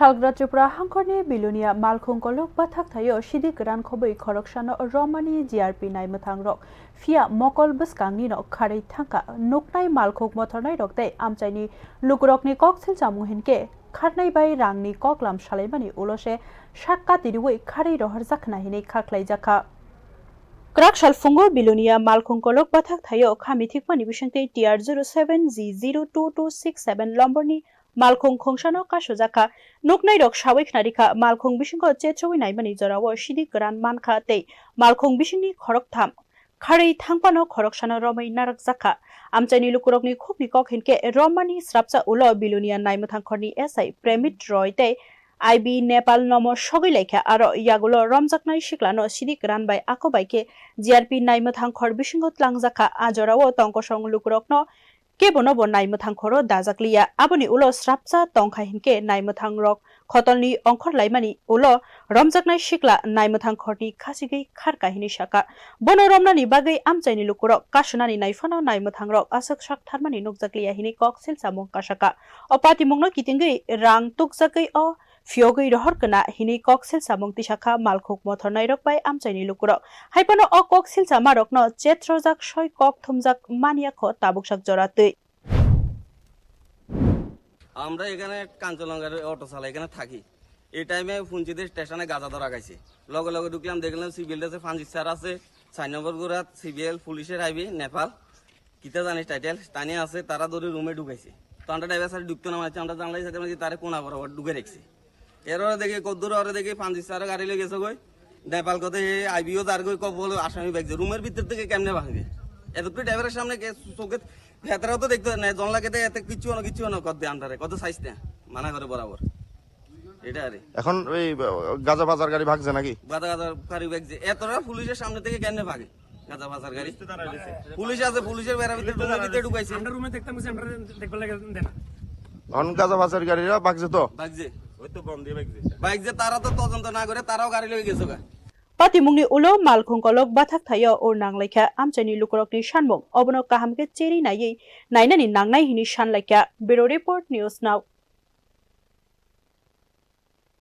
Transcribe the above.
Shalgra Tripura Hankoni Bilunia Malkung Kolok Batak Tayo Shidik Ran Kobai Korokshano Romani GRP Nai Matang Rock Fia Mokol Buskangni no Kari Tanka Nuknai Malkung Motornai Rock Day Amchani Lukurokni Koksil Jamuhinke Karnai Bai Rangni Koklam Shalemani Uloshe Shaka Tidiwe Kari Roharzakna Hini Kaklai Jaka Krak Shalfungo Bilunia Malkung Kolok Batak Tayo Kamitikmani Bishante TR07Z022267 Lomborni Malkung Khongshano Kashozaka Nuknai Rok Shawik Narika Malkung Bishingo Chechowi Naimani Zorawo Shidi Gran Manka Te Malkung Bishini Korok Tham Kari Thangpano Korokshano Romai Narak Zaka Amchani Lukurokni Khupni Kokhinke Romani Srapsa Ulo Bilunia Naimuthangkhorni SI Premit Roy Te IB Nepal Nomo Shogileka Aro Yagulo Romjaknai Shiklano Shidi Gran by Akobaike GRP Naimuthangkhor Bishingo Tlangzaka Ajorawo Tongkosong Lukurokno Kebonobo Naimuthangkhoro Dajakliya Aboni Ulo Srapsa Tongkhahinke Naimuthang Rok Khotolni Ongkhor Laimani Ulo Romjaknai Shikla Naimuthangkhorni Khasigi Kharkahini Shaka Bono Romnani Bagai Amchaini Lukurok Kashunani Naifano Naimuthang Rok Asak Shak Tharmani Nukjakliya Hini Koksil Samong Kashaka Opati Mungno Kitingi Rang Tukjakai O Fiogui Rohorkana Hini Koksil Samong Tishaka Malkhuk Mothornai Rok Bai Amchaini Lukurok Haipano O Koksil Samarok No Chetrojak Shoi Kok Thumjak Maniakho Tabukshak Joratui আমরা এখানে কাঞ্চনজঙ্ঘার auto চালাই এখানে থাকি এই টাইমে ফুঞ্চিদের স্টেশনে গাঁজা ধরা গেছে লগে লগে ঢুকলাম দেখলাম সিভিল আছে ফাঞ্চি স্যার আছে 4 নম্বর গুরাত সিভিএল পুলিশের আইবি নেপাল কিতা জানিস টাইটেল স্থানীয় আছে তারা ধরে রুমে ঢুকাইছে তো আমরা ড্রাইভার স্যার ঢুকতে না মানে আমরা জানলাই সাথে মানে তারে কোনা বরাবর ঢুকে রেখেছে এরপরে দেখি কদ্দুর ওরে দেখি ফাঞ্চি স্যার গাড়ি লয়ে গেছে কই নেপাল কথা আইবিও তার কই কবল আসামি ব্যাগছে রুমের ভিতর থেকে কেমনে ভাঙবে এতটুকু ড্রাইভারের সামনে চোখে ভেতরেও তো দেখতে না জনলাকে এত কিছু না কত আন্দারে কত সাইজ না মানা করে বরাবর এটা আরে এখন ওই গাজা বাজার গাড়ি ভাগছে নাকি গাজা গাড়ি ভাগছে এতটা পুলিশের সামনে থেকে কেমনে ভাগে গাজা বাজার গাড়ি পুলিশ আছে পুলিশের বেড়া ভিতরে ঢুকাইছে আমরা রুমে দেখতাম যে আমরা দেখব লাগে দেনা এখন গাজা বাজার গাড়িরা ভাগছে তো ভাগছে ওই তো বন্ধ দিয়ে ভাগছে তারা তো তদন্ত না করে তারাও গাড়ি লয়ে গেছে গা Patimungni Ulo Malkhung Kolok Batak Thayo or Nanglaika Amchani Lukurokni Shanmong Obono Kahamke Cheri Nayi Nainani Nangnai Hini Shanlaika Bureau Report News Now